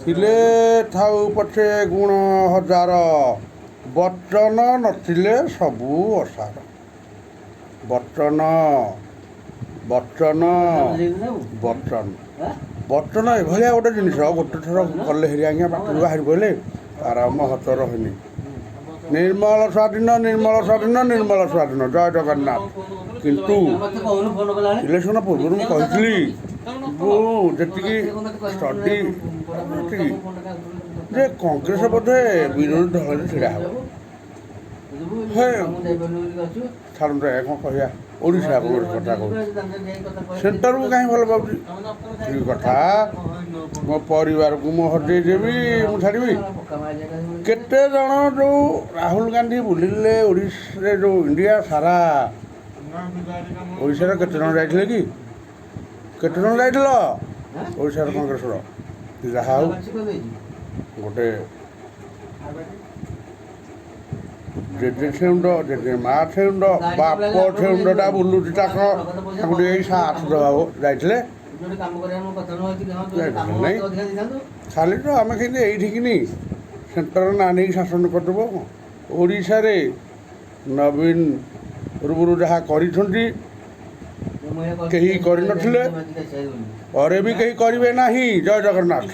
ଥିଲେ ଥାଉ ପଛେ ଗୁଣ ହଜାର, ବଚନ ନଥିଲେ ସବୁ ଅସାର। ବଚନ ବଚନ ବଚନ ବଚନ ଏଭଳିଆ ଗୋଟେ ଜିନିଷ, ଗୋଟେ ଥର କଲେ ହେରି ଆଜ୍ଞା ପାଟିରୁ ବାହାରି ପଡ଼ିଲେ ତାର ମହତ୍ଵ ରହେନି। ନିର୍ମଳ ସ୍ୱାଧୀନ, ନିର୍ମଳ ସ୍ୱାଧୀନ, ନିର୍ମଳ ସ୍ୱାଧୀନ, ଜୟ ଜଗନ୍ନାଥ। କିନ୍ତୁ ଇଲେକ୍ସନ ପୂର୍ବରୁ ମୁଁ କହିଥିଲି, ମୁଁ ଯେତିକି ଷ୍ଟଡି ଯେତିକି ଯେ କଂଗ୍ରେସ ବୋଧେ ବିରୋଧୀ ଦଳରେ ଛିଡ଼ା ହେବ। ହେ ଛାଡ଼ନ୍ତୁ କ'ଣ କହିବା, ଓଡ଼ିଶା କଂଗ୍ରେସ କଥା କହୁଛି, ସେଣ୍ଟରକୁ କାହିଁ ଭଲ ପାଉଛି କି କଥା। ମୋ ପରିବାରକୁ ମୁଁ ହଜେଇଦେବି, ମୁଁ ଛାଡ଼ିବି। କେତେ ଜଣ ଯେଉଁ ରାହୁଲ ଗାନ୍ଧୀ ବୁଲିଲେ ଓଡ଼ିଶାରେ, ଯେଉଁ ଇଣ୍ଡିଆ ସାରା, ଓଡ଼ିଶାର କେତେ ଜଣ ଯାଇଥିଲେ କି? କେତେ ଜଣ ଯାଇଥିଲ ଓଡ଼ିଶାର କଂଗ୍ରେସର? ଯାହା ହଉ ଗୋଟେ ଜେଜେ ଛେଉଣ୍ଡ, ଜେଜେ ମା ଛେଉଣ୍ଡ, ବାପ ଛେଉଣ୍ଡଟା ବୁଲୁଛି ତାକୁ ଟିକେ ସାଥ ଦେବାକୁ ଯାଇଥିଲେ। ନାଇଁ ଖାଲି ତ ଆମେ କିନ୍ତୁ ଏଇଠିକିନି ସେଣ୍ଟର ନାଁ ନେଇକି ଶାସନ କରିଦେବ। ଓଡ଼ିଶାରେ ନବୀନ ପୂର୍ବରୁ ଯାହା କରିଛନ୍ତି କେହି କରିନଥିଲେ, ପରେ ବି କେହି କରିବେ ନାହିଁ। ଜୟ ଜଗନ୍ନାଥ।